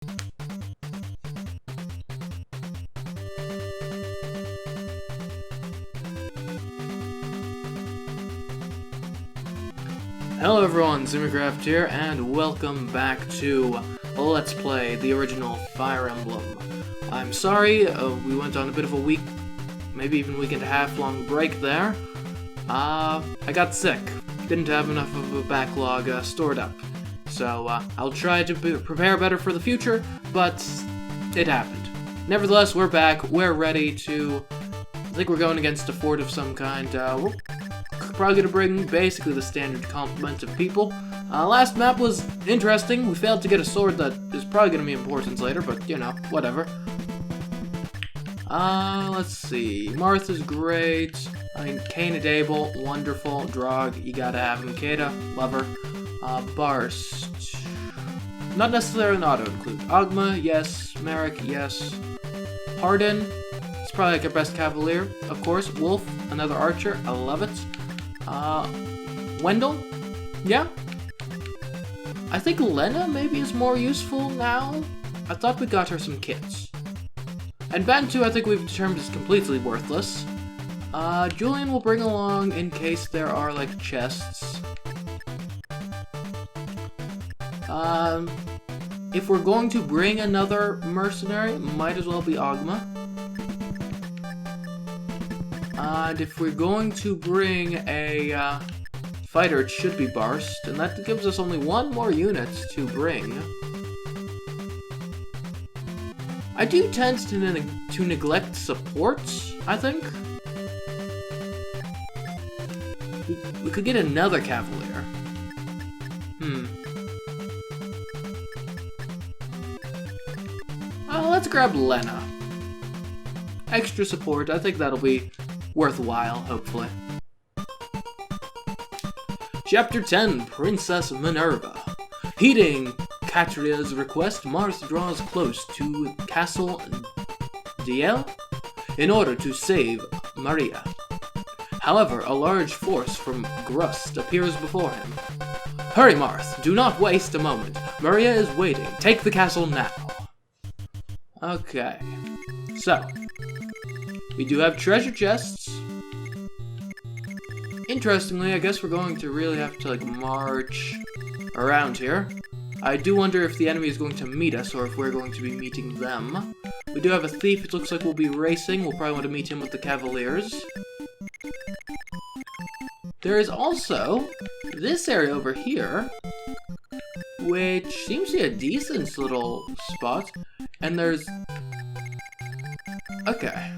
Hello everyone, CMeeCraft here, and welcome back to Let's Play the original Fire Emblem. I'm sorry, we went on a bit of a week, maybe even week and a half long break there. I got sick, didn't have enough of a backlog stored up, so I'll try to prepare better for the future, but it happened. Nevertheless, we're back, we're ready to, I think we're going against a fort of some kind. We're probably gonna bring basically the standard complement of people. Last map was interesting. We failed to get a sword that is probably gonna be important later, but you know, whatever. Let's see. Martha's great. I mean, Kana Dable, wonderful. Drog, you gotta have him. Kata, love her. Barst. Not necessarily an auto-include. Ogma, yes. Merrick, yes. Hardin, it's probably like our best cavalier, of course. Wolf, another archer, I love it. Wendell? Yeah? I think Lena maybe is more useful now? I thought we got her some kits. And Bantu I think we've determined is completely worthless. Julian will bring along in case there are, like, chests. If we're going to bring another mercenary, might as well be Ogma. And if we're going to bring a fighter, it should be Barst, and that gives us only one more unit to bring. I do tend to neglect supports, I think. We could get another cavalier. Let's grab Lena. Extra support, I think that'll be worthwhile, hopefully. Chapter 10, Princess Minerva. Heeding Katria's request, Mars draws close to Castle Diel in order to save Maria. However, a large force from Grust appears before him. Hurry, Marth, do not waste a moment. Maria is waiting. Take the castle now. Okay, so we do have treasure chests. Interestingly, I guess we're going to really have to, like, march around here. I do wonder if the enemy is going to meet us or if we're going to be meeting them. We do have a thief. It looks like we'll be racing. We'll probably want to meet him with the cavaliers. There is also this area over here, which seems to be a decent little spot. And there's... okay.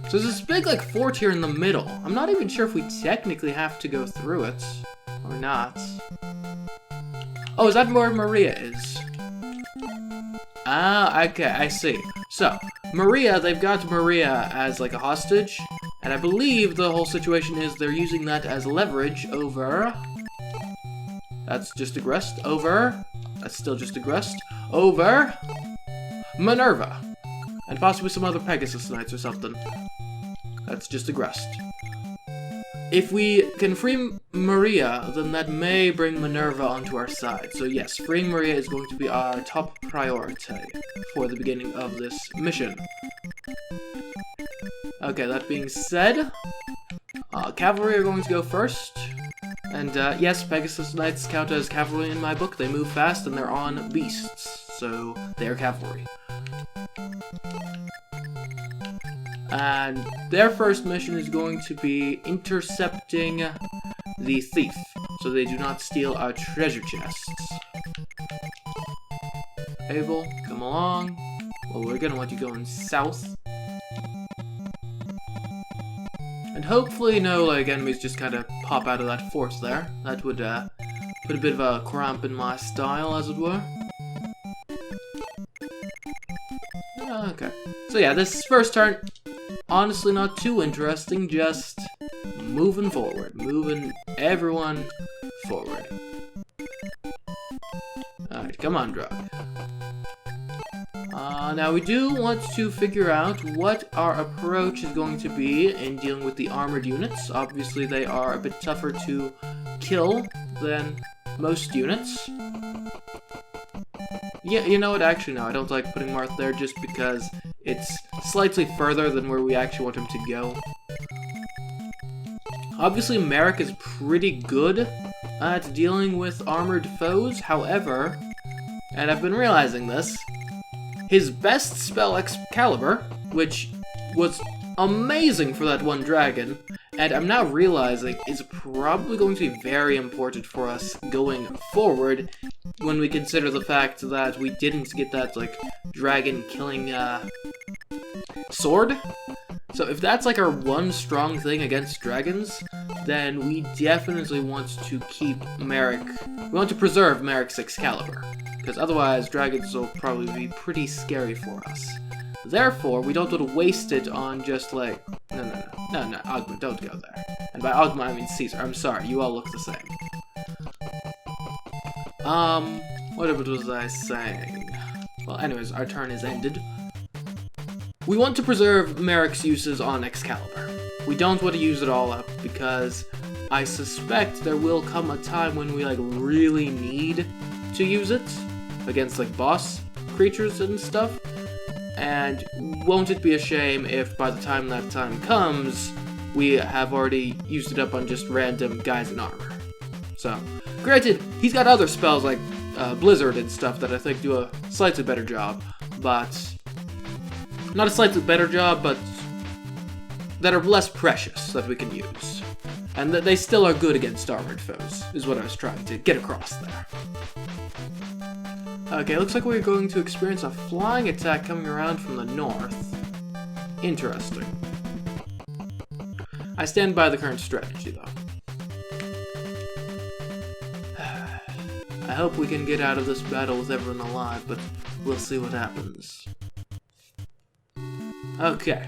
So there's this big, like, fort here in the middle. I'm not even sure if we technically have to go through it. Or not. Oh, is that where Maria is? Ah, okay, I see. So, Maria, they've got Maria as, like, a hostage. And I believe the whole situation is they're using that as leverage over... that's just aggressed. Over... that's still just aggressed. Over... Minerva. And possibly some other Pegasus Knights or something. That's just aggressed. If we can free Maria, then that may bring Minerva onto our side. So yes, freeing Maria is going to be our top priority for the beginning of this mission. Okay, that being said, cavalry are going to go first. And yes, Pegasus Knights count as cavalry in my book. They move fast and they're on beasts, so they're cavalry. And their first mission is going to be intercepting the thief, so they do not steal our treasure chests. Abel, come along. Well, we're gonna want you going south. And hopefully no, like, enemies just kind of pop out of that fort there. That would put a bit of a cramp in my style, as it were. Okay. So yeah, this first turn, honestly not too interesting, just moving forward. Moving everyone forward. Alright, come on, Drug. Now we do want to figure out what our approach is going to be in dealing with the armored units. Obviously they are a bit tougher to kill than most units. Yeah, you know what? Actually, no, I don't like putting Marth there just because it's slightly further than where we actually want him to go. Obviously, Merrick is pretty good at dealing with armored foes. However, and I've been realizing this, his best spell, Excalibur, which was amazing for that one dragon, and I'm now realizing is probably going to be very important for us going forward when we consider the fact that we didn't get that, like, dragon-killing, sword. So if that's, like, our one strong thing against dragons, then we definitely want to keep Merrick... We want to preserve Merrick's Excalibur, because otherwise dragons will probably be pretty scary for us. Therefore, we don't want to waste it on just, like... No, Ogma, don't go there. And by Ogma, I mean Caesar. I'm sorry, you all look the same. What was I saying? Well, anyways, our turn is ended. We want to preserve Merrick's uses on Excalibur. We don't want to use it all up, because I suspect there will come a time when we, like, really need to use it against, like, boss creatures and stuff. And won't it be a shame if by the time that time comes, we have already used it up on just random guys in armor? So, granted, he's got other spells like Blizzard and stuff that I think do a slightly better job, but... Not a slightly better job, but that are less precious that we can use. And that they still are good against armored foes, is what I was trying to get across there. Okay, looks like we're going to experience a flying attack coming around from the north. Interesting. I stand by the current strategy, though. I hope we can get out of this battle with everyone alive, but we'll see what happens. Okay.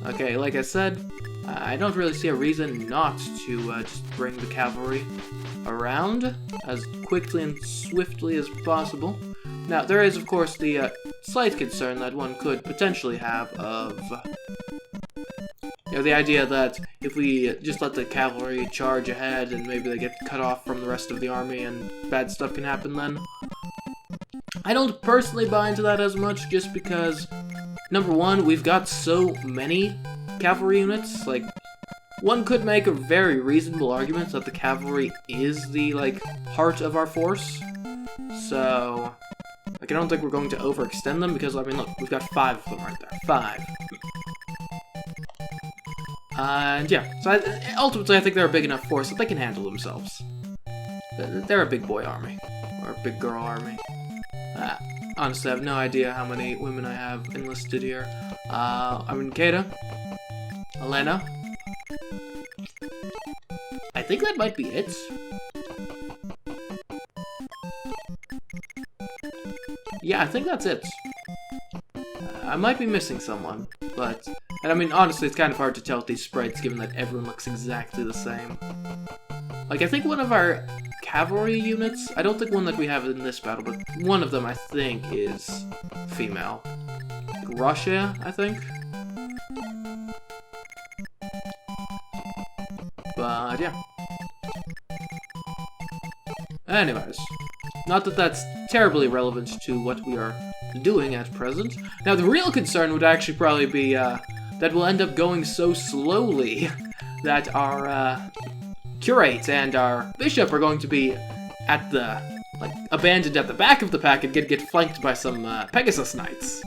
Okay, like I said, I don't really see a reason not to just bring the cavalry around as quickly and swiftly as possible. Now, there is, of course, the slight concern that one could potentially have of, you know, the idea that if we just let the cavalry charge ahead and maybe they get cut off from the rest of the army and bad stuff can happen then. I don't personally buy into that as much just because, number one, we've got so many cavalry units. Like, one could make a very reasonable argument that the cavalry is the, like, heart of our force. So, like, I don't think we're going to overextend them because, I mean, look, we've got 5 of them right there. 5. And yeah, so ultimately I think they're a big enough force that they can handle themselves. They're a big boy army, or a big girl army. Honestly, I have no idea how many women I have enlisted here. I mean, Kata, Elena. I think that might be it. Yeah, I think that's it. I might be missing someone, but... And I mean, honestly, it's kind of hard to tell with these sprites, given that everyone looks exactly the same. Like, I think one of our cavalry units, I don't think one that we have in this battle, but one of them, I think, is female. Like Russia, I think? But, yeah. Anyways. Not that that's terribly relevant to what we are doing at present. Now, the real concern would actually probably be, that we'll end up going so slowly that our, curate and our bishop are going to be at the, like, abandoned at the back of the pack and get flanked by some, Pegasus Knights.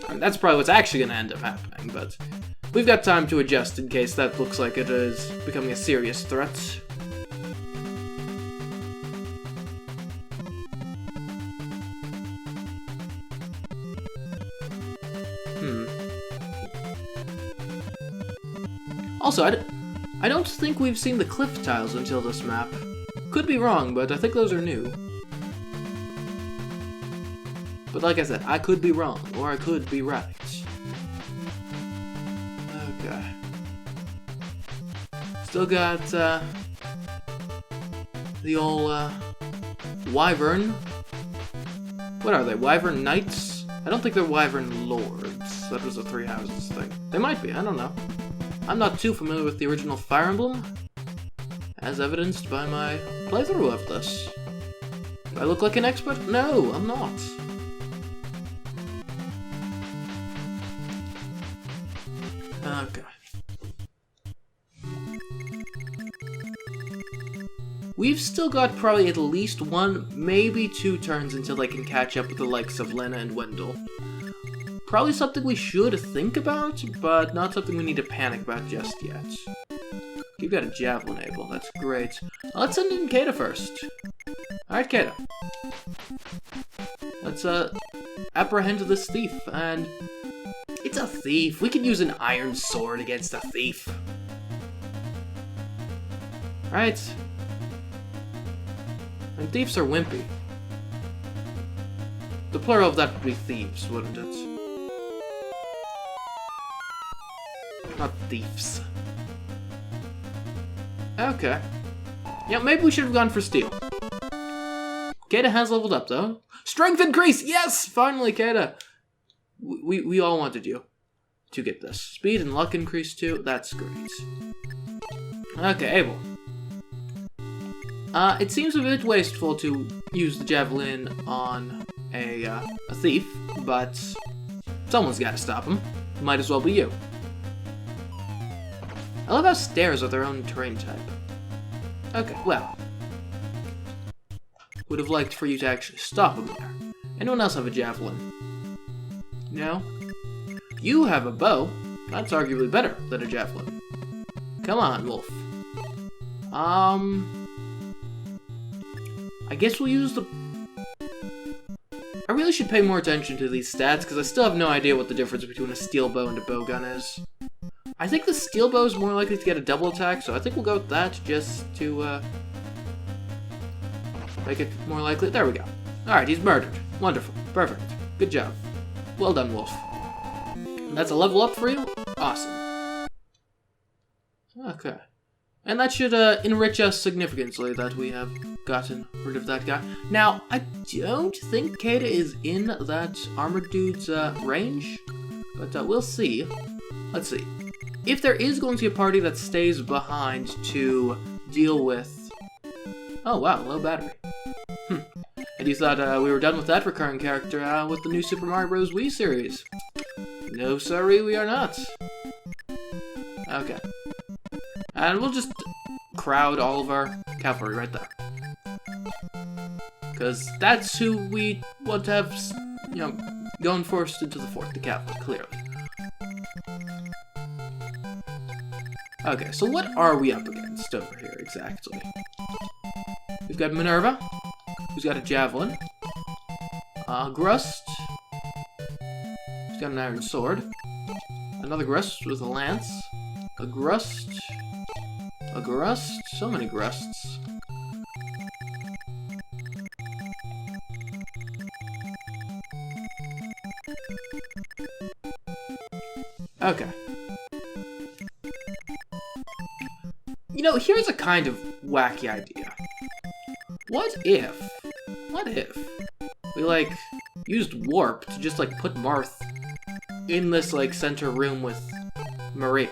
And that's probably what's actually gonna end up happening, but we've got time to adjust in case that looks like it is becoming a serious threat. Also, I don't think we've seen the cliff tiles until this map. Could be wrong, but I think those are new. But like I said, I could be wrong, or I could be right. Okay. Still got, the old, Wyvern. What are they, Wyvern Knights? I don't think they're Wyvern Lords. That was a Three Houses thing. They might be, I don't know. I'm not too familiar with the original Fire Emblem, as evidenced by my playthrough of this. Do I look like an expert? No, I'm not. Okay. We've still got probably at least 1, maybe 2 turns until I can catch up with the likes of Lena and Wendell. Probably something we should think about, but not something we need to panic about just yet. You've got a javelin able, that's great. Let's send in Kata first. Alright, Kata. Let's, apprehend this thief, and... It's a thief! We can use an iron sword against a thief. Alright. And thieves are wimpy. The plural of that would be thieves, wouldn't it? Not thieves. Okay. Yeah, maybe we should have gone for steel. Kata has leveled up, though. Strength increase! Yes! Finally, Kata! We all wanted you to get this. Speed and luck increase, too. That's great. Okay, Abel. It seems a bit wasteful to use the javelin on a thief, but someone's gotta stop him. Might as well be you. I love how stairs are their own terrain type. Okay, well. Would have liked for you to actually stop him there. Anyone else have a javelin? No? You have a bow. That's arguably better than a javelin. Come on, Wolf. I guess we'll use the... I really should pay more attention to these stats, because I still have no idea what the difference between a steel bow and a bowgun is. I think the steel bow is more likely to get a double attack, so I think we'll go with that, just to, make it more likely. There we go. Alright, he's murdered. Wonderful. Perfect. Good job. Well done, Wolf. That's a level up for you? Awesome. Okay. And that should enrich us significantly that we have gotten rid of that guy. Now, I don't think Kata is in that armored dude's range, but we'll see. Let's see. If there is going to be a party that stays behind to deal with... Oh wow, low battery. And you thought we were done with that recurring character with the new Super Mario Bros. Wii series. No sorry, we are not. Okay. And we'll just crowd all of our cavalry right there. Because that's who we want to have, you know, going first into the fort, the cavalry, clearly. Okay, so what are we up against over here, exactly? We've got Minerva, who's got a javelin. Grust, who's got an iron sword. Another Grust with a lance. A Grust, so many Grusts. Okay. You know, here's a kind of wacky idea. What if we, like, used Warp to just, like, put Marth in this, like, center room with Maria?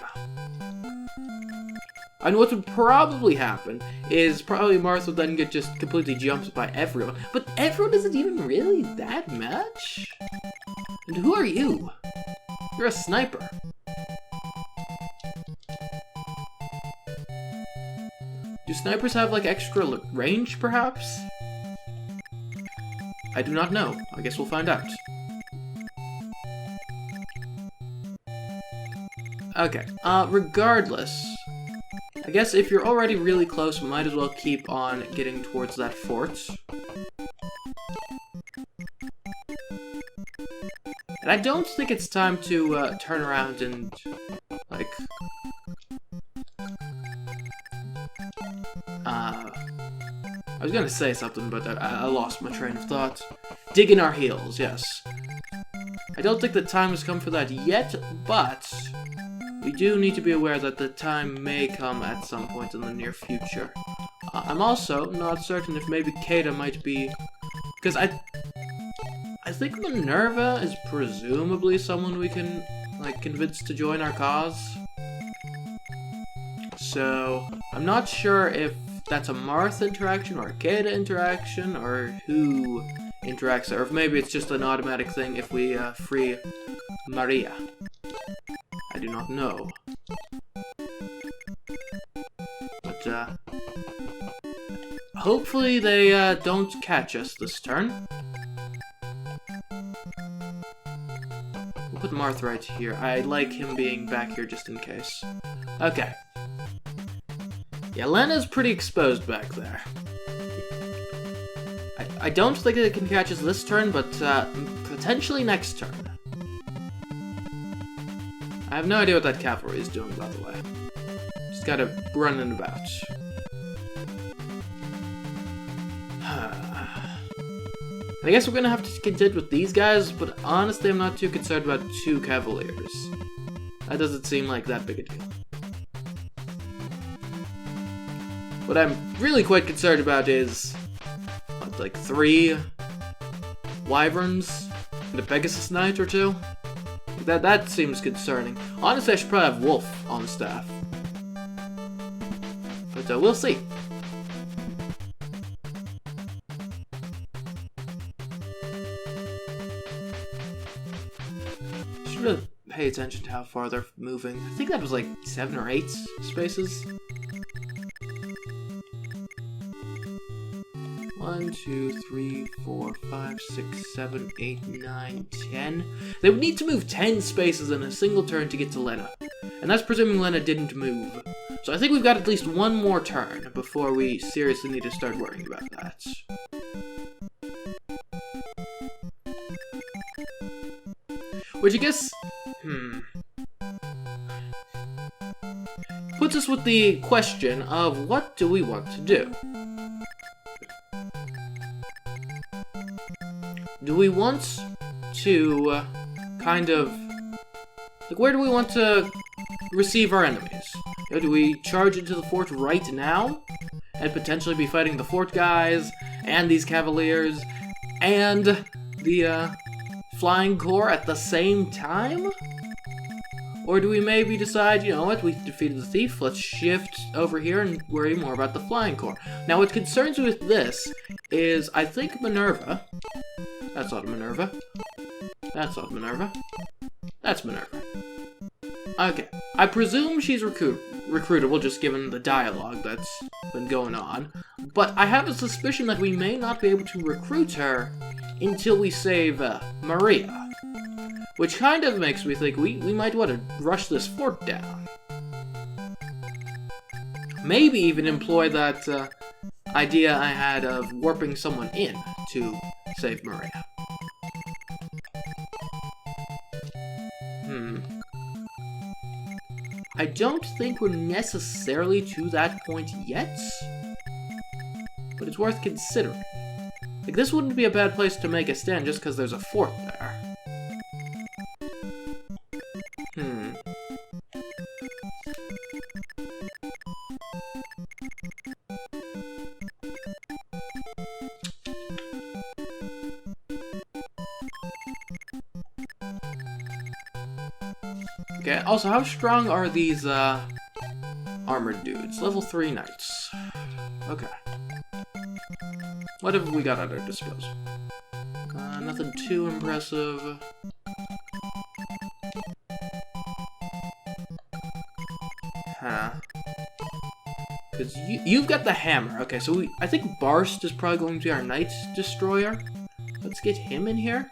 And what would probably happen is probably Marth would then get just completely jumped by everyone. But everyone isn't even really that much? And who are you? You're a sniper. Do snipers have, like, extra range, perhaps? I do not know. I guess we'll find out. Okay, regardless, I guess if you're already really close, we might as well keep on getting towards that fort. And I don't think it's time to turn around and, like... I was gonna say something, but I lost my train of thought. Dig in our heels, yes. I don't think the time has come for that yet, but we do need to be aware that the time may come at some point in the near future. I'm also not certain if maybe Kata might be... Because I think Minerva is presumably someone we can, like, convince to join our cause. So, I'm not sure if that's a Martha interaction or a Keda interaction, or who interacts there. Or if maybe it's just an automatic thing if we free Maria. I do not know. But hopefully they don't catch us this turn. We'll put Martha right here. I like him being back here just in case. Okay. Yeah, Lena's pretty exposed back there. I don't think they can catch us this turn, but potentially next turn. I have no idea what that cavalry is doing, by the way. Just gotta running about. I guess we're gonna have to contend with these guys, but honestly I'm not too concerned about 2 cavaliers. That doesn't seem like that big a deal. What I'm really quite concerned about is, what, like 3 wyverns and a Pegasus Knight or 2? That seems concerning. Honestly, I should probably have Wolf on staff. But we'll see. Should really pay attention to how far they're moving. I think that was like 7 or 8 spaces. 1, 2, 3, 4, 5, 6, 7, 8, 9, 10. They would need to move 10 spaces in a single turn to get to Lena. And that's presuming Lena didn't move. So I think we've got at least 1 more turn before we seriously need to start worrying about that. Which I guess, puts us with the question of what do we want to do? Do we want to kind of, like, where do we want to receive our enemies? You know, do we charge into the fort right now and potentially be fighting the fort guys and these cavaliers and the flying corps at the same time? Or do we maybe decide, you know what, we defeated the thief, let's shift over here and worry more about the flying corps. Now what concerns me with this is, I think Minerva, that's not Minerva, that's not Minerva, that's Minerva. Okay, I presume she's recruitable just given the dialogue that's been going on, but I have a suspicion that we may not be able to recruit her until we save Maria. Which kind of makes me think we might want to rush this fort down. Maybe even employ that idea I had of warping someone in to save Maria. I don't think we're necessarily to that point yet, but it's worth considering. Like, this wouldn't be a bad place to make a stand just because there's a fort there. Okay, also, how strong are these, armored dudes? Level 3 knights. Okay. What have we got at our disposal? Nothing too impressive. Because you've got the hammer. Okay, so I think Barst is probably going to be our Knight Destroyer. Let's get him in here.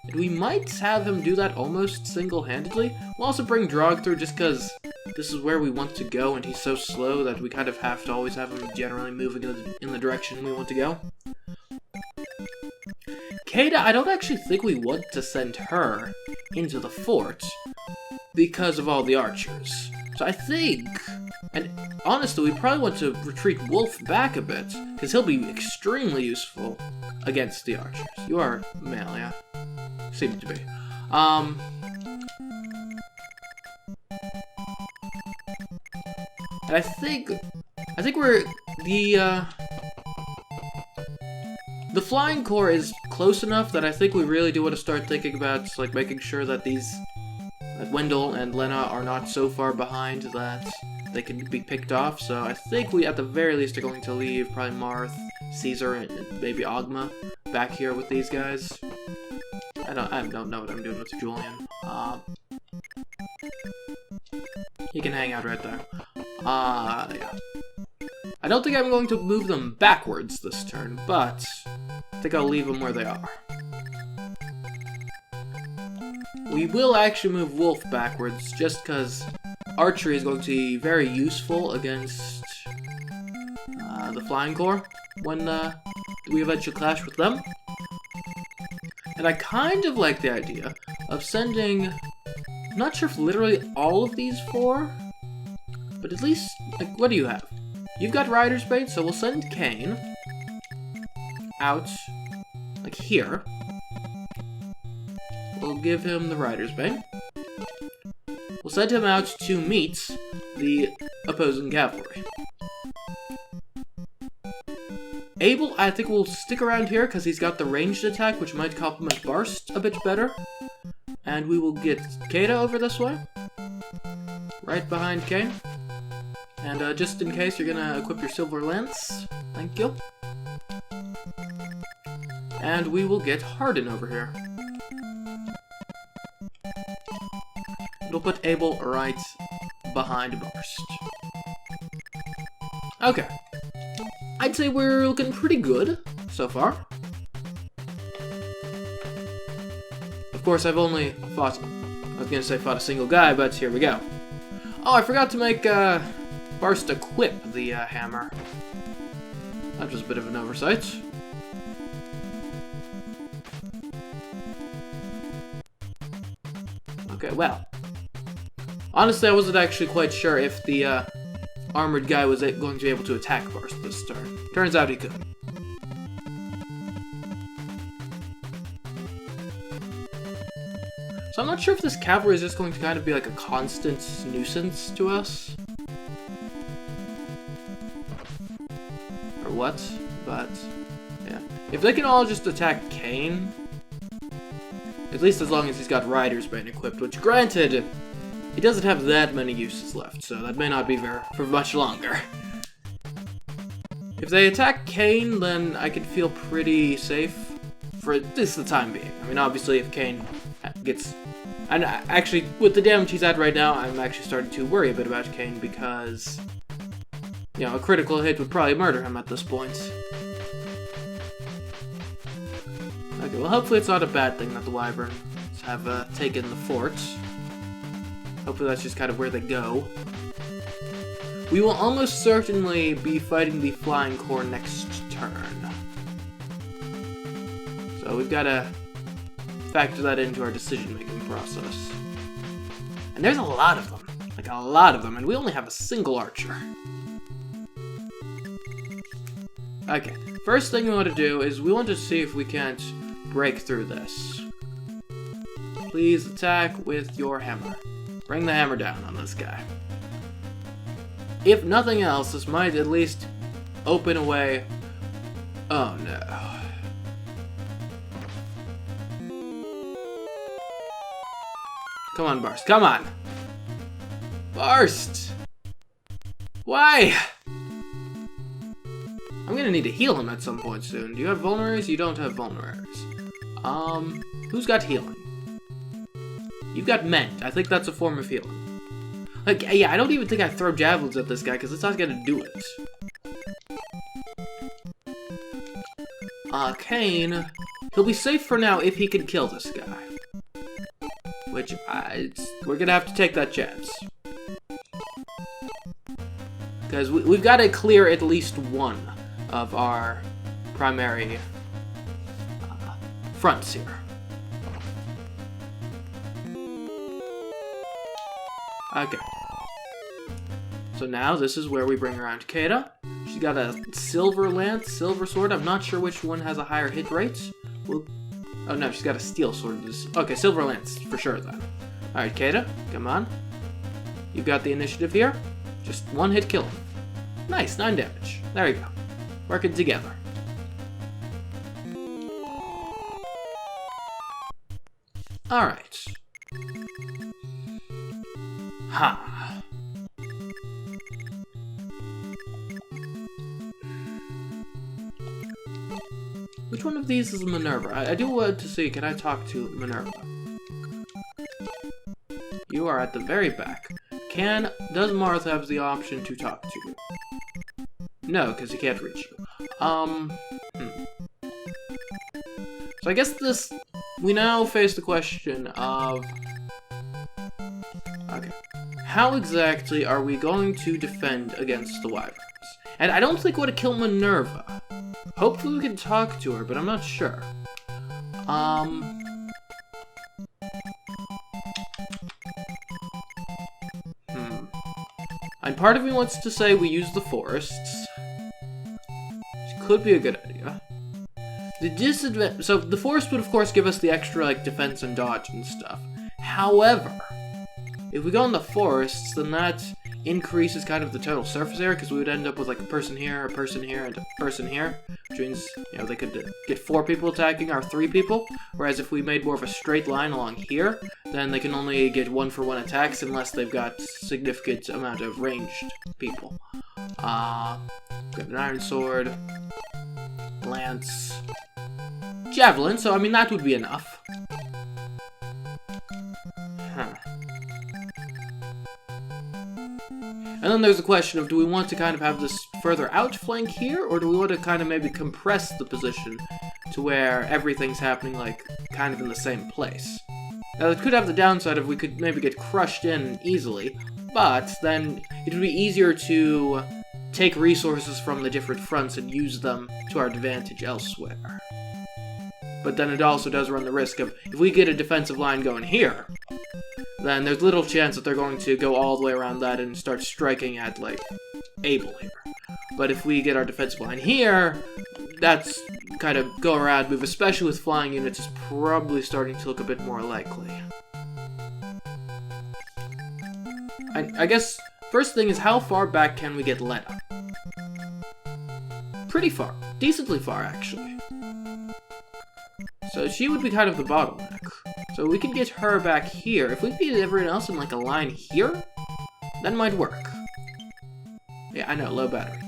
And we might have him do that almost single-handedly. We'll also bring Drog through just because this is where we want to go, and he's so slow that we kind of have to always have him generally moving in the direction we want to go. Keda, I don't actually think we want to send her into the fort because of all the archers. So I think, and honestly, we probably want to retreat Wolf back a bit, because he'll be extremely useful against the archers. You are male, yeah? Seem to be. And I think we're, the Flying Corps is close enough that I think we really do want to start thinking about, like, making sure that that Wendell and Lena are not so far behind that they can be picked off. So I think we, at the very least, are going to leave probably Marth, Caesar, and maybe Ogma back here with these guys. I don't know what I'm doing with Julian. He can hang out right there. Yeah. I don't think I'm going to move them backwards this turn, but I think I'll leave them where they are. We will actually move Wolf backwards, just because archery is going to be very useful against the Flying Corps when we eventually clash with them. And I kind of like the idea of sending, I'm not sure if literally all of these 4, but at least, like, what do you have? You've got Rider's Bait, so we'll send Kane out, like here. We'll give him the Rider's Bait. We'll send him out to meet the opposing cavalry. Abel, I think, will stick around here because he's got the ranged attack, which might complement Barst a bit better. And we will get Kata over this way. Right behind Kane. And just in case, you're gonna equip your Silver Lance. Thank you. And we will get Hardin over here. We'll put Abel right behind Barst. Okay. I'd say we're looking pretty good so far. Of course, I've only fought, I was gonna say fought a single guy, but here we go. Oh, I forgot to make Barst equip the hammer. That was a bit of an oversight. Okay, well. Honestly, I wasn't actually quite sure if the armored guy was going to be able to attack Barst this turn. Turns out he could. So I'm not sure if this cavalry is just going to kind of be like a constant nuisance to us. Or what, but yeah. If they can all just attack Kane, at least as long as he's got Rider's Bane equipped, which granted, he doesn't have that many uses left, so that may not be for much longer. If they attack Kane, then I can feel pretty safe for at least the time being. I mean, obviously, if Kane gets... And actually, with the damage he's at right now, I'm actually starting to worry a bit about Kane because, you know, a critical hit would probably murder him at this point. Okay, well, hopefully it's not a bad thing that the Wyverns have taken the fort. Hopefully that's just kind of where they go. We will almost certainly be fighting the Flying Corps next turn. So we've got to factor that into our decision-making process. And there's a lot of them. Like, a lot of them, and we only have a single archer. Okay, first thing we want to do is we want to see if we can't break through this. Please attack with your hammer. Bring the hammer down on this guy. If nothing else, this might at least open a way. Oh no. Come on, Barst. Come on! Barst! Why? I'm gonna need to heal him at some point soon. Do you have vulneraries? You don't have vulneraries. Who's got healing? You've got mend. I think that's a form of healing. Like, yeah, I don't even think I throw javelins at this guy, because it's not gonna do it. Kane, he'll be safe for now if he can kill this guy. Which, we're gonna have to take that chance. Because we've got to clear at least one of our primary fronts here. Okay. So now this is where we bring around Kata. She's got a silver lance, silver sword. I'm not sure which one has a higher hit rate. Oh no, she's got a steel sword. Okay, silver lance for sure then. Alright, Kata, come on. You've got the initiative here. Just one hit kill him. Nice, 9 damage. There you go. Working together. Alright. Ha. Which one of these is Minerva? I do want to see, can I talk to Minerva? You are at the very back. Does Marth have the option to talk to you? No, because he can't reach you. So I guess we now face the question of... Okay. How exactly are we going to defend against the wyverns? And I don't think we want to kill Minerva. Hopefully we can talk to her, but I'm not sure. And part of me wants to say we use the forests. Which could be a good idea. The disadvantage... So, the forest would, of course, give us the extra, like, defense and dodge and stuff. However, if we go in the forests, then that increases kind of the total surface area, because we would end up with, like, a person here, and a person here. Which means, you know, they could get 4 people attacking our 3 people. Whereas if we made more of a straight line along here, then they can only get 1-for-1 attacks unless they've got significant amount of ranged people. Got an iron sword, lance, javelin, so I mean that would be enough. And then there's the question of, do we want to kind of have this further outflank here, or do we want to kind of maybe compress the position to where everything's happening, like, kind of in the same place? Now, it could have the downside of we could maybe get crushed in easily, but then it would be easier to take resources from the different fronts and use them to our advantage elsewhere. But then it also does run the risk of, if we get a defensive line going here, then there's little chance that they're going to go all the way around that and start striking at, like, Abel here. But if we get our defensive line here, that's kind of go around move, especially with flying units, is probably starting to look a bit more likely. I guess, first thing is, how far back can we get Letta? Pretty far. Decently far, actually. So she would be kind of the bottleneck. So we can get her back here. If we could get everyone else in, like, a line here, that might work. Yeah, I know, low battery.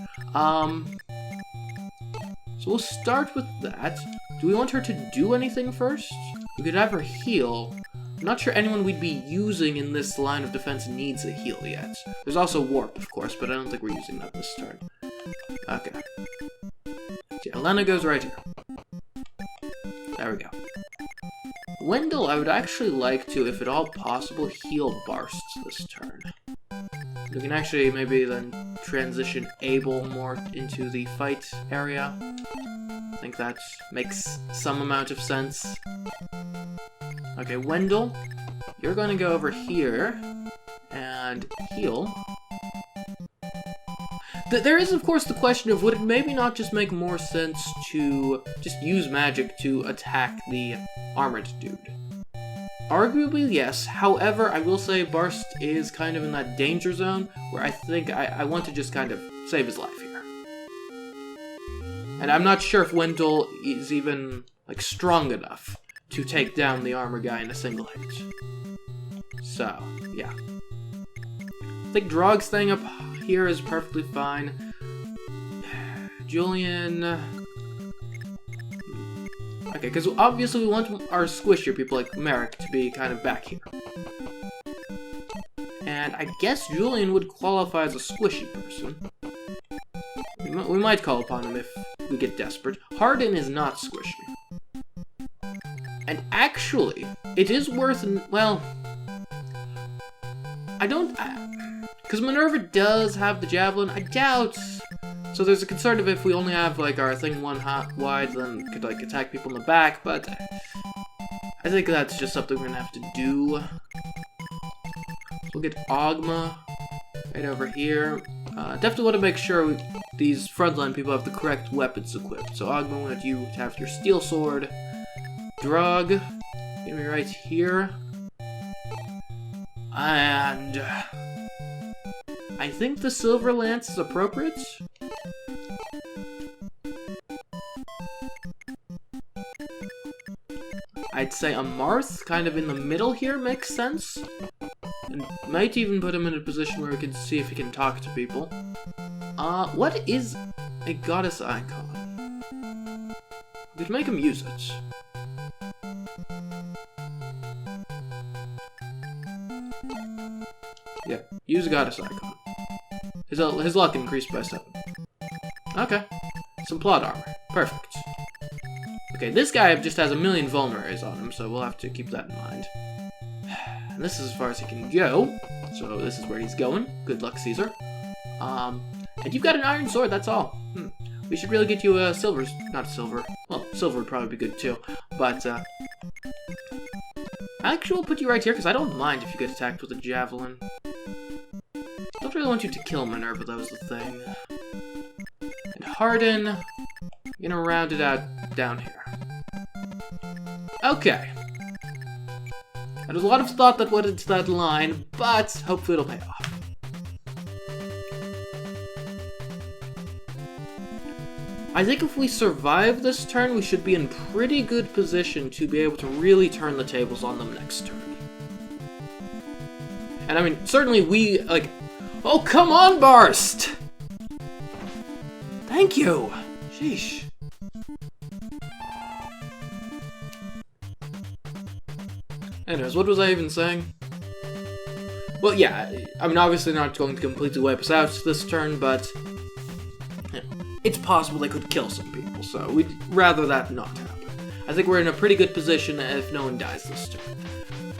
So we'll start with that. Do we want her to do anything first? We could have her heal. I'm not sure anyone we'd be using in this line of defense needs a heal yet. There's also warp, of course, but I don't think we're using that this turn. Okay. Yeah, Elena goes right here. There we go. Wendell, I would actually like to, if at all possible, heal Barsts this turn. We can actually maybe then transition Abel more into the fight area. I think that makes some amount of sense. Okay, Wendell, you're going to go over here and heal. There is, of course, the question of, would it maybe not just make more sense to just use magic to attack the armored dude? Arguably, yes. However, I will say Barst is kind of in that danger zone where I think I want to just kind of save his life here. And I'm not sure if Wendell is even, like, strong enough to take down the armor guy in a single hit. So, yeah. I think Drog staying up here is perfectly fine. Julian... Okay, because obviously we want our squishier people like Merrick to be kind of back here. And I guess Julian would qualify as a squishy person. We might call upon him if we get desperate. Hardin is not squishy. And actually, it is worth... Well... I don't... Because Minerva does have the javelin, I doubt... So there's a concern of if we only have, like, our thing one wide, then we could, like, attack people in the back, but... I think that's just something we're gonna have to do. So we'll get Ogma right over here. Definitely want to make sure these frontline people have the correct weapons equipped. So Ogma, we want you to have your steel sword. Drug, get me right here. And... I think the Silver Lance is appropriate. I'd say a Marth, kind of in the middle here, makes sense. And might even put him in a position where we can see if he can talk to people. What is a goddess icon? We could make him use it. Yeah, use a goddess icon. His luck increased by 7. Okay. Some plot armor. Perfect. Okay, this guy just has a million vulneraries on him, so we'll have to keep that in mind. And this is as far as he can go. So this is where he's going. Good luck, Caesar. And you've got an iron sword, that's all. We should really get you a silver. Not silver. Well, silver would probably be good too. But, actually, we'll put you right here, because I don't mind if you get attacked with a javelin. Don't really want you to kill Minerva, that was the thing. And harden. I'm gonna round it out down here. Okay. There's a lot of thought that went into that line, but hopefully it'll pay off. I think if we survive this turn, we should be in pretty good position to be able to really turn the tables on them next turn. And I mean, certainly we, like... Oh, come on, Barst! Thank you! Sheesh. Anyways, what was I even saying? Well, yeah, I mean, obviously not going to completely wipe us out this turn, but... You know, it's possible they could kill some people, so we'd rather that not happen. I think we're in a pretty good position if no one dies this turn,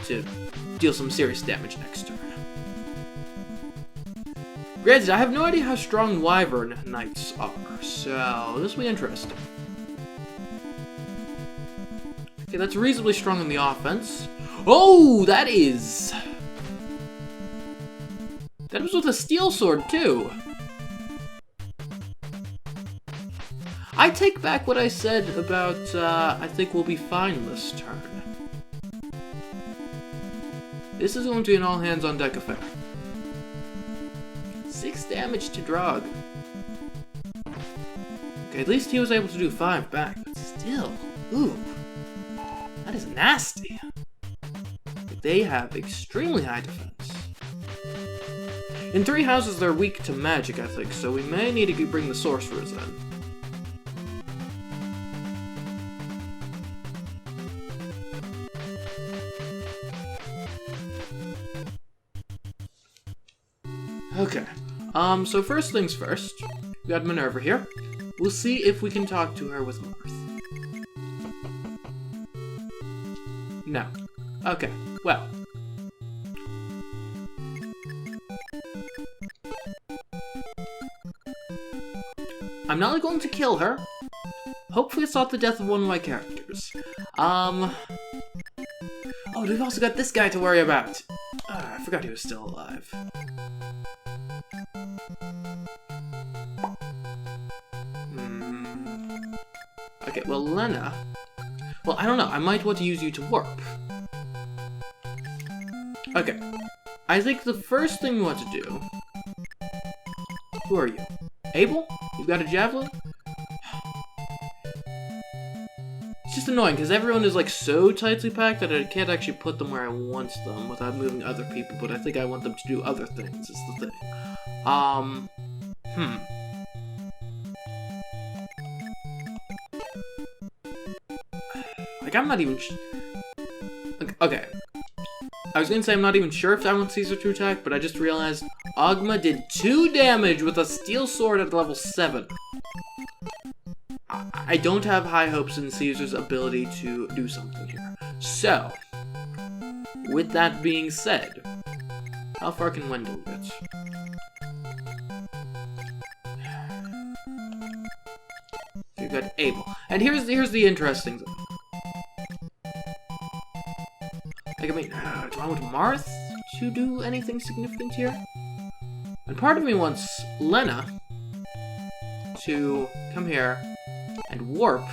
to deal some serious damage next turn. Granted, I have no idea how strong Wyvern Knights are, so this will be interesting. Okay, that's reasonably strong on the offense. Oh, that is... That was with a steel sword, too. I take back what I said about, I think we'll be fine this turn. This is going to be an all-hands-on-deck affair. 6 damage to Drog. Okay, at least he was able to do 5 back, but still, ooh. That is nasty. They have extremely high defense. In 3 houses, they're weak to magic, I think, so we may need to bring the sorcerers in. Okay, so first things first, we got Minerva here. We'll see if we can talk to her with Marth. No. Okay, well. I'm not going to kill her. Hopefully it's not the death of one of my characters. Oh, we've also got this guy to worry about. I forgot he was still alive. Okay, well, Lena... Well, I don't know. I might want to use you to warp. Okay. I think the first thing we want to do... Who are you? Abel? You've got a javelin? It's just annoying, because everyone is, like, so tightly packed that I can't actually put them where I want them without moving other people, but I think I want them to do other things, is the thing. Like, I'm not even okay. I was gonna say I'm not even sure if I want Caesar to attack, but I just realized Ogma did 2 damage with a steel sword at level 7. I don't have high hopes in Caesar's ability to do something here. So, with that being said, how far can Wendell get? You've got Abel. And here's the interesting thing. Like, I mean, do I want Marth to do anything significant here? And part of me wants Lena to come here and warp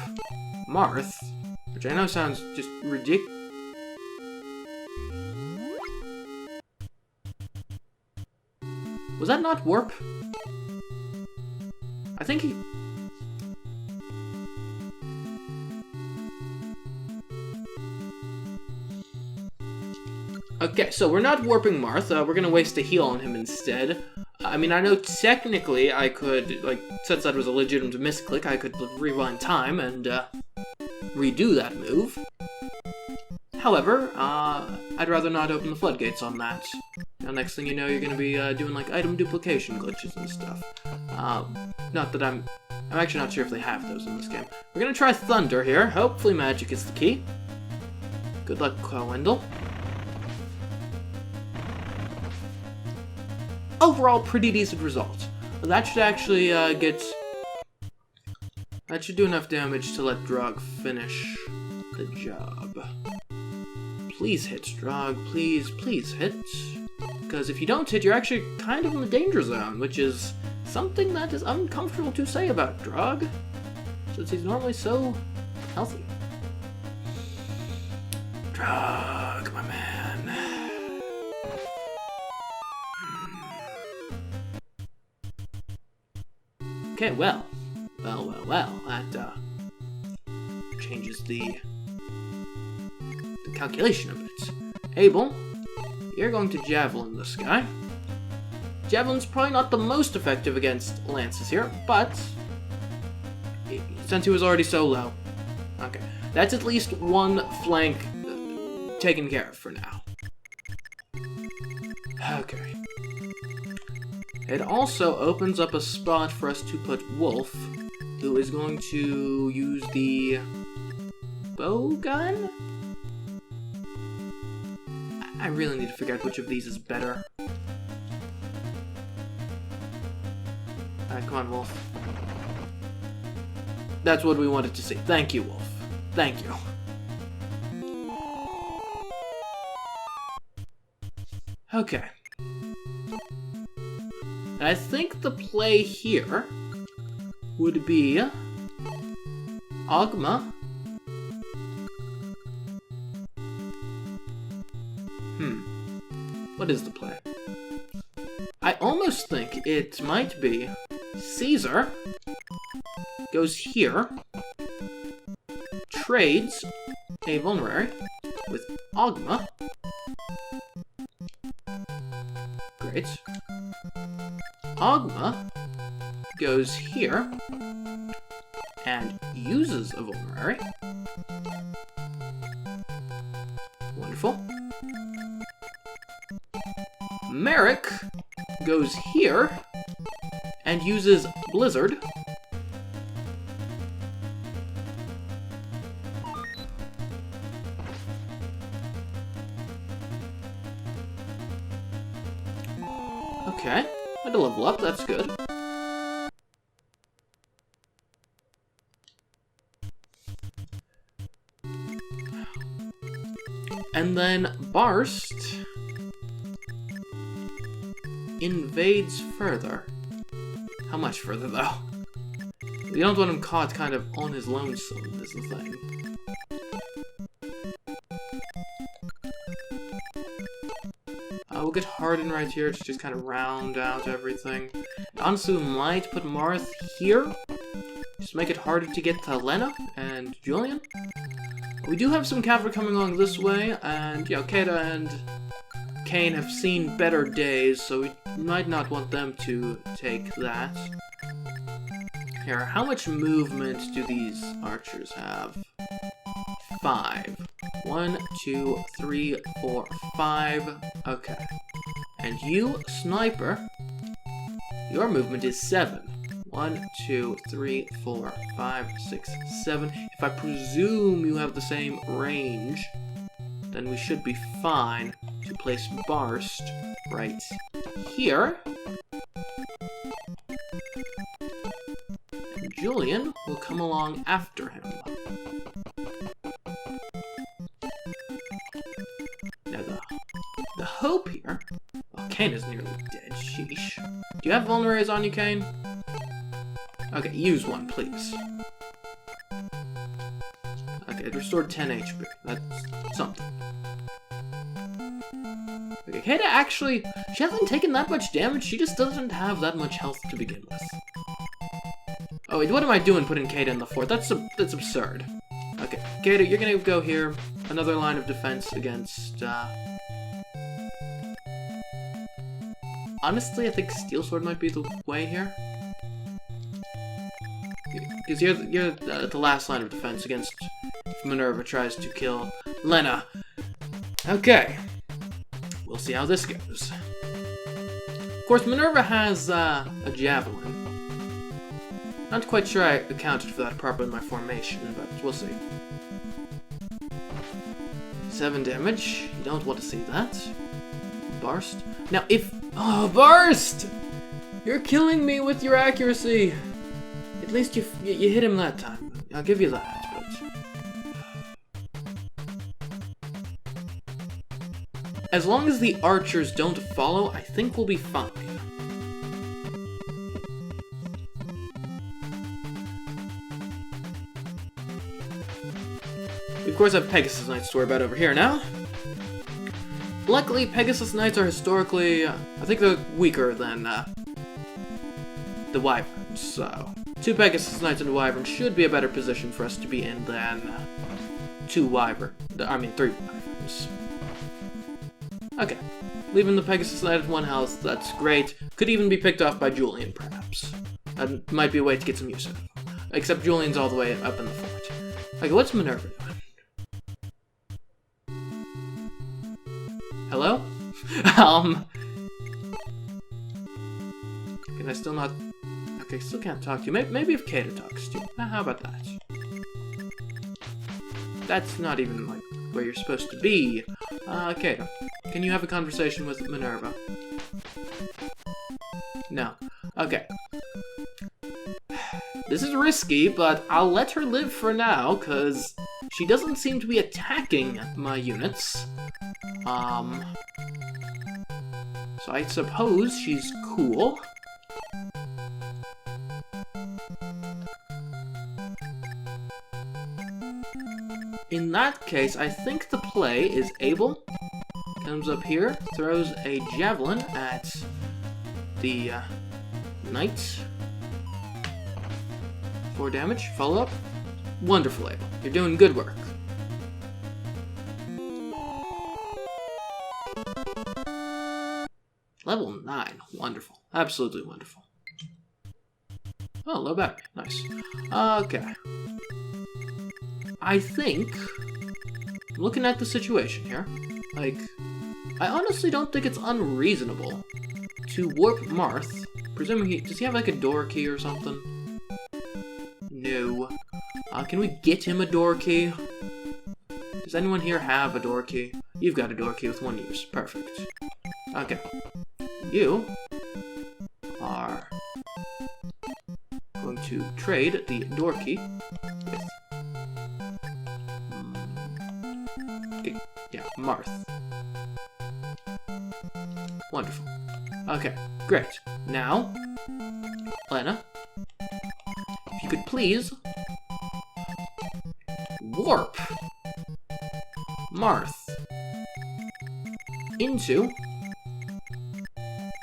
Marth, which I know sounds just ridiculous. Was that not warp? I think he... Okay, so we're not warping Marth. We're gonna waste a heal on him instead. I mean, I know technically I could, like, since that was a legitimate misclick, I could rewind time and redo that move. However, I'd rather not open the floodgates on that. Now, next thing you know, you're gonna be doing, like, item duplication glitches and stuff. Not that I'm actually not sure if they have those in this game. We're gonna try Thunder here. Hopefully magic is the key. Good luck, Wendell. Overall, pretty decent result. That should actually that should do enough damage to let Drog finish the job. Please hit, Drog. Please, please hit. Because if you don't hit, you're actually kind of in the danger zone, which is something that is uncomfortable to say about Drog, since he's normally so healthy. Drog, my man. Okay, well, that changes the calculation a bit. Abel, you're going to Javelin this guy. Javelin's probably not the most effective against lances here, but since he was already so low, okay, that's at least one flank taken care of for now. Okay. It also opens up a spot for us to put Wolf, who is going to use the bow gun? I really need to figure out which of these is better. Alright, come on, Wolf. That's what we wanted to see. Thank you, Wolf. Thank you. Okay. I think the play here would be Ogma. What is the play? I almost think it might be Caesar goes here, trades a vulnerary with Ogma. Great. Ogma goes here and uses a vulnerary. Wonderful. Merrick goes here and uses Blizzard. Okay, I had to level up, that's good. And then Barst invades further. How much further, though? We don't want him caught kind of on his lonesome, is the thing. We'll get Harden right here to just kind of round out everything. Honestly, we might put Marth here. Just make it harder to get to Lena and Julian. We do have some cavalry coming along this way, and, you know, Kata and Kane have seen better days, so we might not want them to take that. Here, how much movement do these archers have? 5. 1, 2, 3, 4, 5. Okay. And you, Sniper, your movement is 7. 1, 2, 3, 4, 5, 6, 7. If I presume you have the same range, then we should be fine to place Barst right here. And Julian will come along after him. Now the hope here... Oh, Kane is nearly dead, sheesh. Do you have vulneraries on you, Kane? Okay, use one, please. Okay, it restored 10 HP. That's something. Okay, Kata actually... She hasn't taken that much damage, she just doesn't have that much health to begin with. Oh wait, what am I doing putting Kata in the fort? That's absurd. Okay, Kata, you're gonna go here. Another line of defense against, honestly, I think Steel Sword might be the way here. Because you're the last line of defense against if Minerva tries to kill Lena. Okay. We'll see how this goes. Of course, Minerva has a javelin. Not quite sure I accounted for that properly in my formation, but we'll see. 7 damage. You don't want to see that. Burst. Now, if... Oh, burst! You're killing me with your accuracy. At least you hit him that time. I'll give you that, but... As long as the archers don't follow, I think we'll be fine. We of course have Pegasus Knights to worry about over here now. Luckily, Pegasus Knights are historically, I think they're weaker than the Wyverns, so 2 Pegasus Knights and a Wyvern should be a better position for us to be in than 3 Wyverns. Okay, leaving the Pegasus Knight at 1 health, that's great. Could even be picked off by Julian, perhaps. That might be a way to get some use of it. Except Julian's all the way up in the fort. Okay, what's Minerva doing? Hello? Can I still not... Okay, still can't talk to you. Maybe if Kata talks to you. How about that? That's not even, like, where you're supposed to be. Kata, can you have a conversation with Minerva? No. Okay. This is risky, but I'll let her live for now, because she doesn't seem to be attacking my units. So I suppose she's cool. In that case, I think the play is Abel comes up here, throws a javelin at the knight. 4 damage, follow up. Wonderful, Abel. You're doing good work. Level 9. Wonderful. Absolutely wonderful. Oh, low battery. Nice. Okay. I think, looking at the situation here, like, I honestly don't think it's unreasonable to warp Marth. Presumably, does he have like a door key or something? No. Can we get him a door key? Does anyone here have a door key? You've got a door key with 1 use. Perfect. Okay. You are going to trade the door key with... yeah, Marth. Wonderful. Okay, great. Now, Lena, if you could please warp Marth into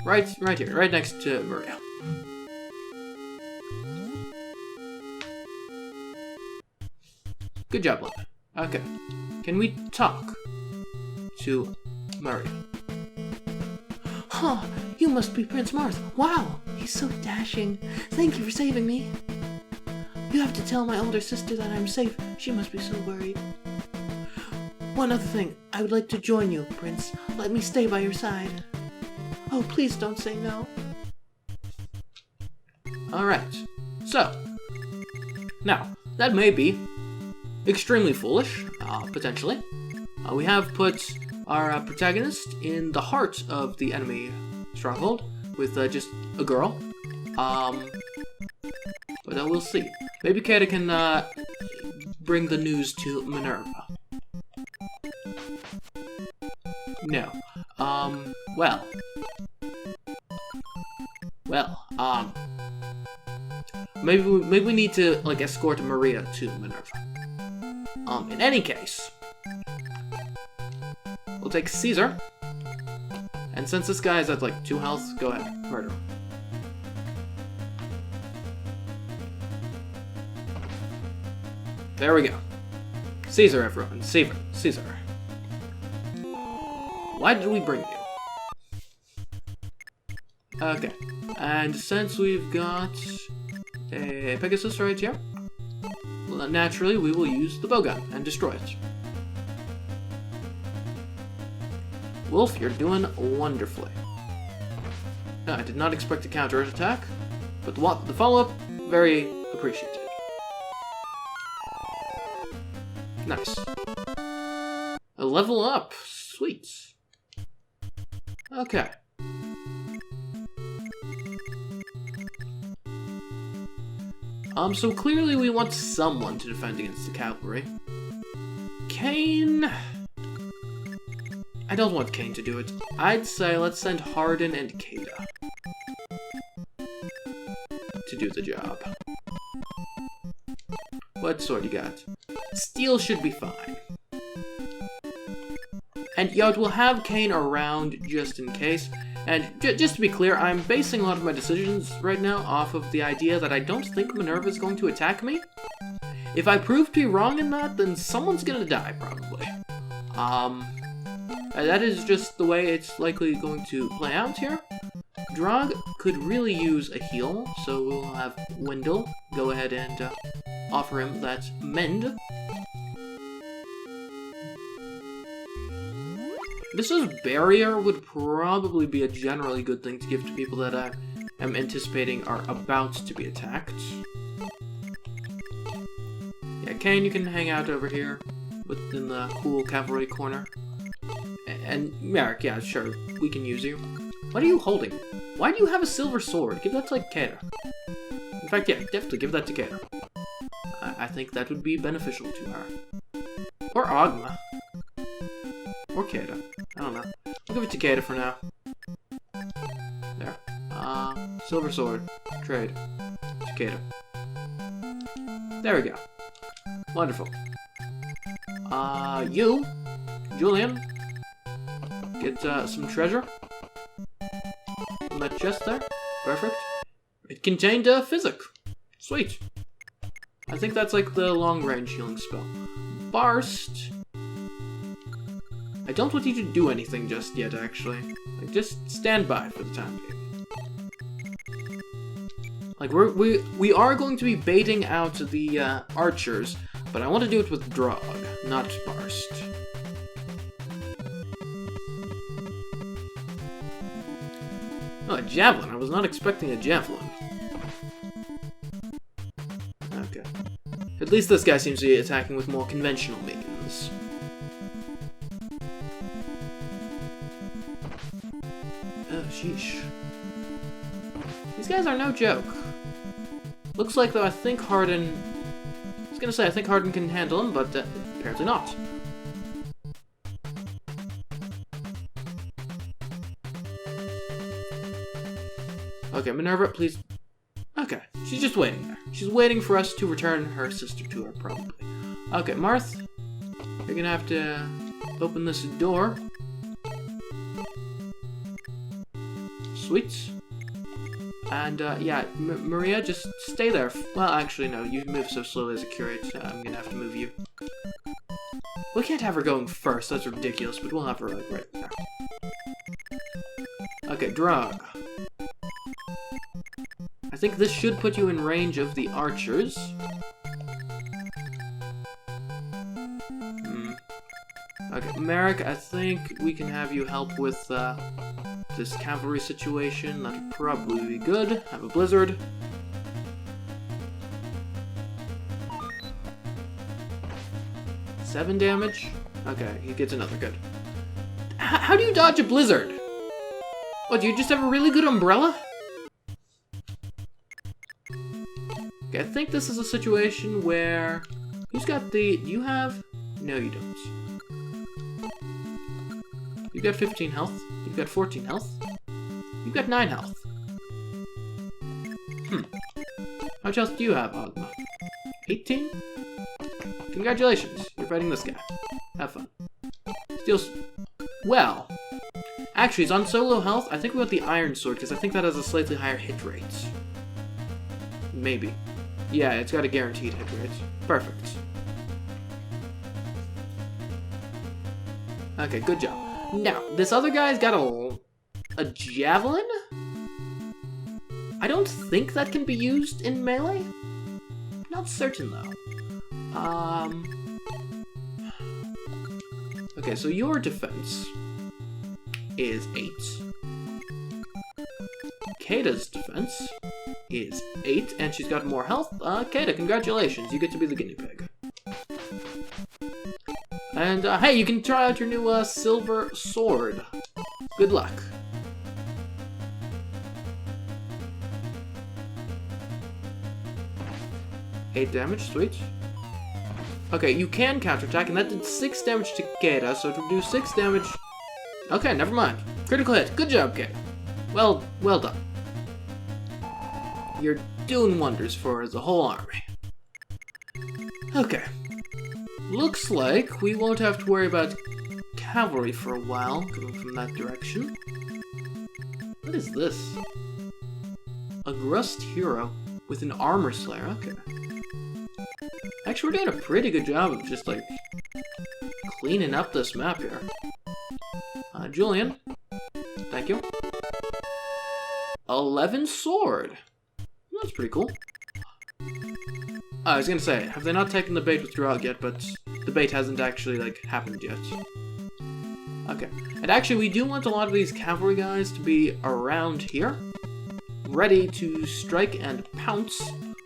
right here, right next to Maria. Good job, Lena. Okay. Can we talk to Maria? Huh, you must be Prince Marth. Wow, he's so dashing. Thank you for saving me. You have to tell my older sister that I'm safe. She must be so worried. One other thing, I would like to join you, Prince. Let me stay by your side. Oh, please don't say no. Alright, so, now, that may be extremely foolish, potentially. We have put our protagonist in the heart of the enemy stronghold with just a girl. But we'll see. Maybe Kata can bring the news to Minerva. No. Maybe we need to, like, escort Maria to Minerva. In any case, we'll take Caesar, and since this guy is at, like, 2 health, go ahead, murder him. There we go. Caesar, everyone. Caesar. Why did we bring you? Okay. And since we've got a Pegasus right here, well, naturally we will use the bowgun and destroy it. Wolf, you're doing wonderfully. I did not expect a counter-attack, but the follow-up, very appreciated. Nice. A level up. Sweet. Okay. So clearly we want someone to defend against the cavalry. Kane... I don't want Kane to do it. I'd say let's send Hardin and Kada to do the job. What sword you got? Steel should be fine. And Yod will have Kane around just in case. And just to be clear, I'm basing a lot of my decisions right now off of the idea that I don't think Minerva is going to attack me. If I prove to be wrong in that, then someone's gonna die, probably. That is just the way it's likely going to play out here. Drog could really use a heal, so we'll have Wendell go ahead and offer him that mend. Mrs. Barrier would probably be a generally good thing to give to people that I am anticipating are about to be attacked. Yeah, Kane, you can hang out over here within the cool cavalry corner. And Merrick, yeah, sure, we can use you. What are you holding? Why do you have a silver sword? Give that to, like, Kada. In fact, yeah, definitely give that to Kada. I think that would be beneficial to her. Or Agma. Or Kada. I don't know. I'll give it to Kada for now. There. Silver sword. Trade. To Kada. There we go. Wonderful. You, Julian, get some treasure from that chest there. Perfect. It contained physic. Sweet. I think that's like the long-range healing spell. Barst. I don't want you to do anything just yet, actually. Like, just stand by for the time being. Like, we are going to be baiting out the archers, but I want to do it with Drog, not Barst. Oh, a javelin. I was not expecting a javelin. Okay. At least this guy seems to be attacking with more conventional means. Oh, sheesh. These guys are no joke. Looks like, though, I think Hardin... I was gonna say, I think Hardin can handle him, but apparently not. Okay, Minerva, please... Okay, she's just waiting there. She's waiting for us to return her sister to her, probably. Okay, Marth, you're gonna have to open this door. Sweet. And, yeah, Maria, just stay there. Well, actually, no, you move so slowly as a curate, I'm gonna have to move you. We can't have her going first, that's ridiculous, but we'll have her, like, right there. Okay, Drog. I think this should put you in range of the archers. Okay, Merrick, I think we can have you help with, this cavalry situation. That would probably be good. Have a blizzard. Seven damage? Okay, he gets another good. How do you dodge a blizzard? What, do you just have a really good umbrella? Okay, I think this is a situation where... Who's got the... Do you have... No, you don't. You've got 15 health. You've got 14 health. You've got 9 health. How much health do you have, Agma? 18? Congratulations, you're fighting this guy. Have fun. Steals... Well... Actually, he's on so low health, I think we want the Iron Sword, because I think that has a slightly higher hit rate. Maybe. Yeah, it's got a guaranteed hit rate. Perfect. Okay, good job. Now, this other guy's got a javelin? I don't think that can be used in melee. Not certain though. Okay, so your defense is 8. Kata's defense is 8, and she's got more health. Kata, congratulations, you get to be the guinea pig. And, hey, you can try out your new, silver sword. Good luck. Eight damage, sweet. Okay, you can counterattack, and that did 6 damage to Kata, so to do 6 damage... Okay, never mind. Critical hit. Good job, Kata. Well done. You're doing wonders for the whole army. Okay. Looks like we won't have to worry about cavalry for a while, coming from that direction. What is this? A Grust hero with an armor slayer. Okay. Actually, we're doing a pretty good job of just, like, cleaning up this map here. Julian. Thank you. 11 sword. That's pretty cool. I was gonna say, have they not taken the bait with Drog yet, but the bait hasn't actually, like, happened yet. Okay. And actually, we do want a lot of these cavalry guys to be around here, ready to strike and pounce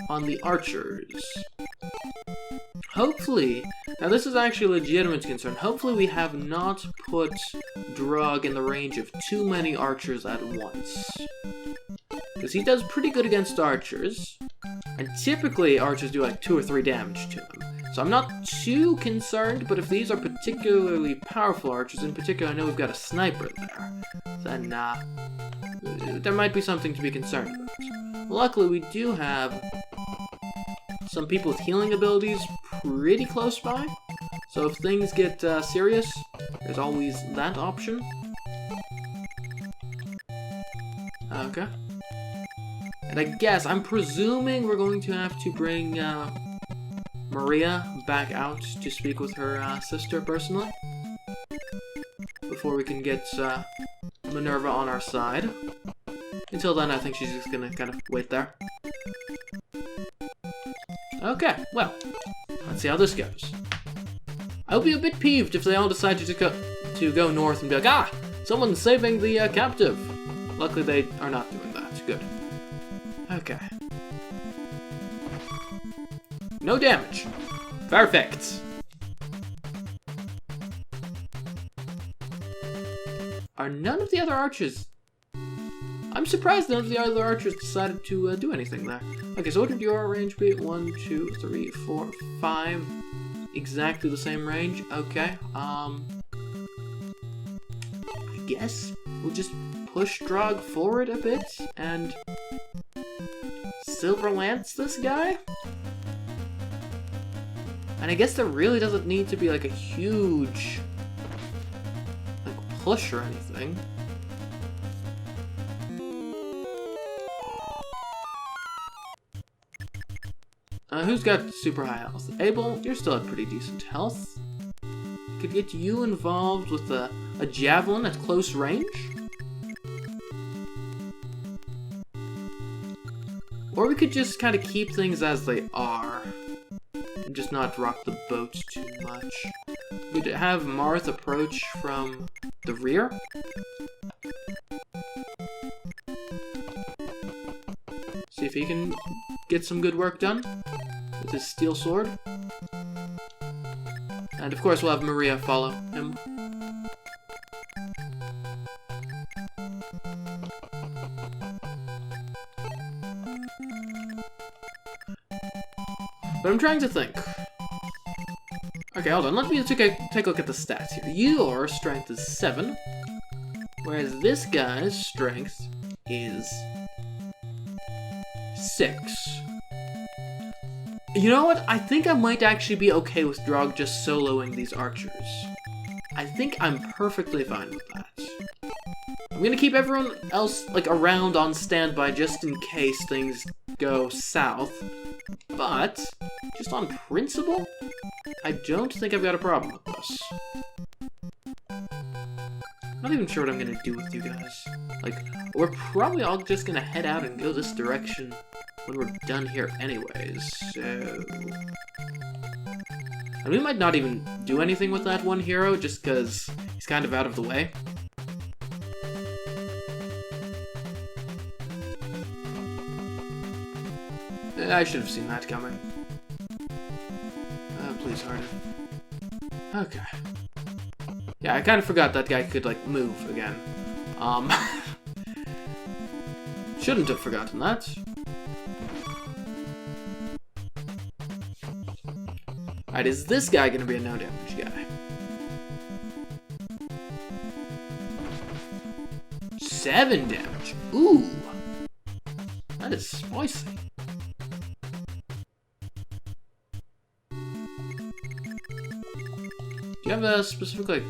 on the archers. Hopefully, now this is actually a legitimate concern, hopefully we have not put Drog in the range of too many archers at once. Because he does pretty good against archers, and typically archers do like 2 or 3 damage to him. So I'm not too concerned, but if these are particularly powerful archers, in particular I know we've got a sniper there, then there might be something to be concerned about. Luckily we do have some people with healing abilities pretty close by, so if things get serious, there's always that option. Okay. And I guess, I'm presuming we're going to have to bring Maria back out to speak with her sister personally, before we can get Minerva on our side. Until then, I think she's just gonna kind of wait there. Okay, well, let's see how this goes. I'll be a bit peeved if they all decide to go north and be like, ah, someone's saving the captive. Luckily, they are not doing that. Good. Okay. No damage. Perfect. Are none of the other archers... I'm surprised none of the other archers decided to do anything there. Okay, so what did your range be? 1, 2, 3, 4, 5. Exactly the same range. Okay. I guess we'll just push Drog forward a bit and Silver Lance this guy? And I guess there really doesn't need to be like a huge like push or anything. Who's got super high health? Abel, you're still at pretty decent health. Could get you involved with a javelin at close range. Or we could just kind of keep things as they are. And just not rock the boat too much. We could have Marth approach from the rear. See if he can get some good work done with his steel sword. And of course we'll have Maria follow him. But I'm trying to think. Okay, hold on. Let me take a look at the stats here. Your strength is 7, whereas this guy's strength is 6. You know what? I think I might actually be okay with Drog just soloing these archers. I think I'm perfectly fine with that. I'm gonna keep everyone else, like, around on standby just in case things go south. But, just on principle, I don't think I've got a problem with this. Not even sure what I'm gonna do with you guys. Like, we're probably all just gonna head out and go this direction when we're done here anyways, so... And we might not even do anything with that one hero, just because he's kind of out of the way. I should have seen that coming. Please, Harden. Okay. Yeah, I kind of forgot that guy could, like, move again. Shouldn't have forgotten that. Alright, is this guy gonna be a no damage guy? 7 damage. Ooh. That is spicy. Do you have a specific, like,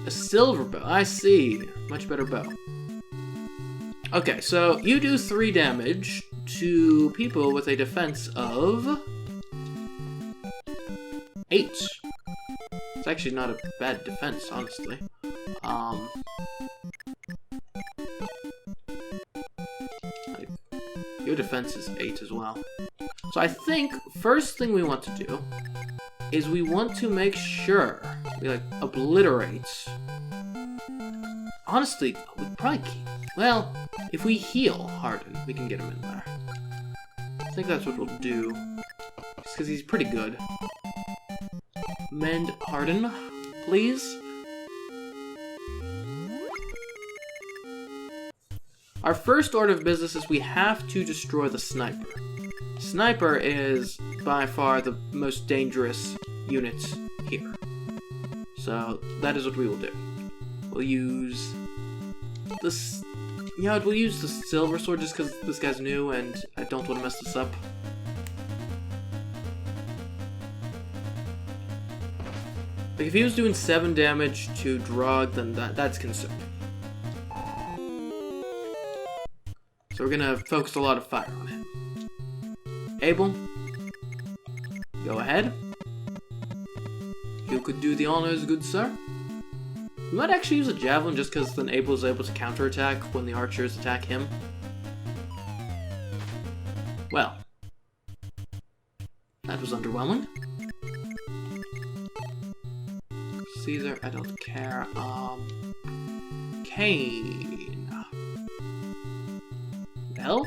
a silver bow? I see. Much better bow. Okay, so you do 3 damage to people with a defense of 8. It's actually not a bad defense, honestly. Like, your defense is 8 as well. So I think first thing we want to do is we want to make sure we, like, obliterate. Honestly, we probably keep, well, if we heal Harden, we can get him in there. I think that's what we'll do. Just because he's pretty good. Mend Harden, please. Our first order of business is we have to destroy the sniper. Sniper is by far the most dangerous unit here. So that is what we will do. We'll use this. Yeah, we'll use the silver sword just because this guy's new and I don't want to mess this up. Like, if he was doing 7 damage to Drog, then that's concerning. So we're gonna focus a lot of fire on him. Abel, go ahead. You could do the honors, good sir. We might actually use a javelin just because then Abel is able to counterattack when the archers attack him. Well, that was underwhelming. Caesar, I don't care. Kane. Well,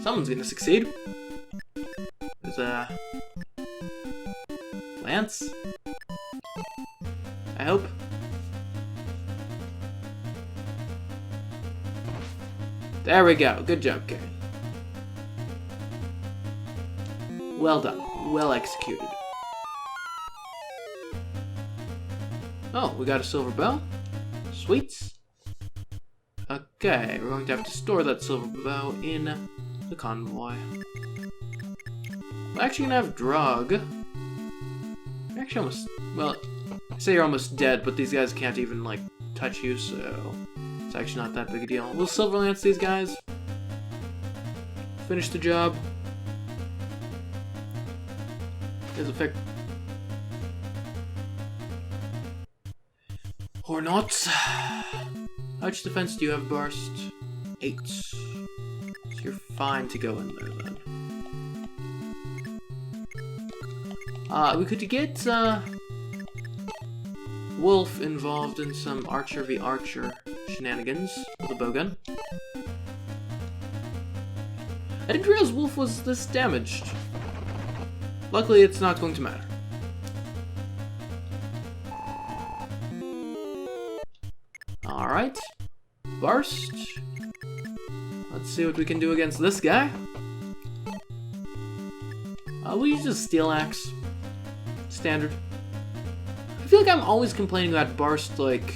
someone's gonna succeed. There's a Lance. I hope. There we go. Good job, Kane. Well done. Well executed. Oh, we got a silver bow. Sweets. Okay, we're going to have to store that silver bow in the convoy. We're actually gonna have Drog. You're actually almost, well, I say you're almost dead, but these guys can't even, like, touch you, so it's actually not that big a deal. We'll silver lance these guys. Finish the job. There's a fic. Or not. How much defense do you have, Burst? 8. So you're fine to go in there, then. We could get, Wolf involved in some Archer v Archer shenanigans with a bowgun. I didn't realize Wolf was this damaged. Luckily, it's not going to matter. Alright. Burst. Let's see what we can do against this guy. We'll use a steel axe. Standard. I feel like I'm always complaining about Burst, like,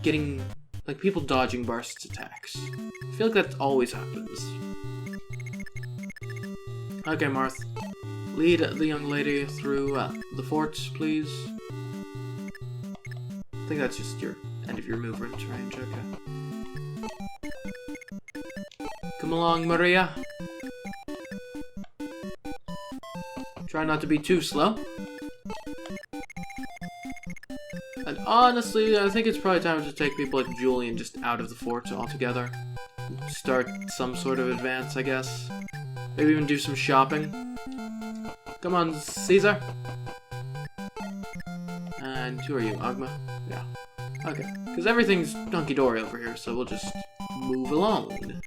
getting, like, people dodging Burst's attacks. I feel like that always happens. Okay, Marth. Lead the young lady through the fort, please. I think that's just your end of your movement range, okay. Come along, Maria. Try not to be too slow. Honestly, I think it's probably time to take people like Julian just out of the fort altogether. Start some sort of advance, I guess. Maybe even do some shopping. Come on, Caesar. And who are you, Agma? Yeah. Okay. Because everything's hunky-dory over here, so we'll just move along.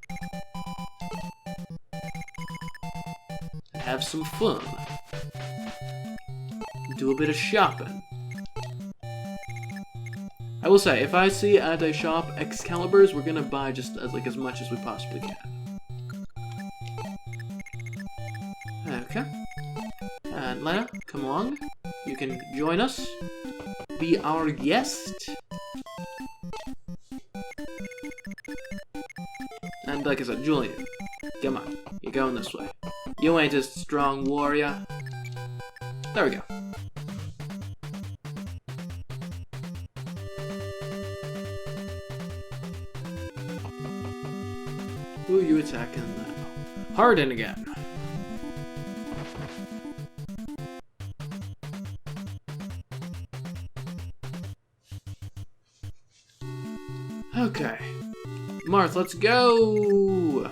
Have some fun. Do a bit of shopping. I will say, if I see at a shop Excaliburs, we're gonna buy just as much as we possibly can. Okay. And Lena, come along. You can join us. Be our guest. And like I said, Julian, come on. You're going this way. You ain't a strong warrior. There we go. Who are you attacking now? Hardin again. Okay. Marth, let's go!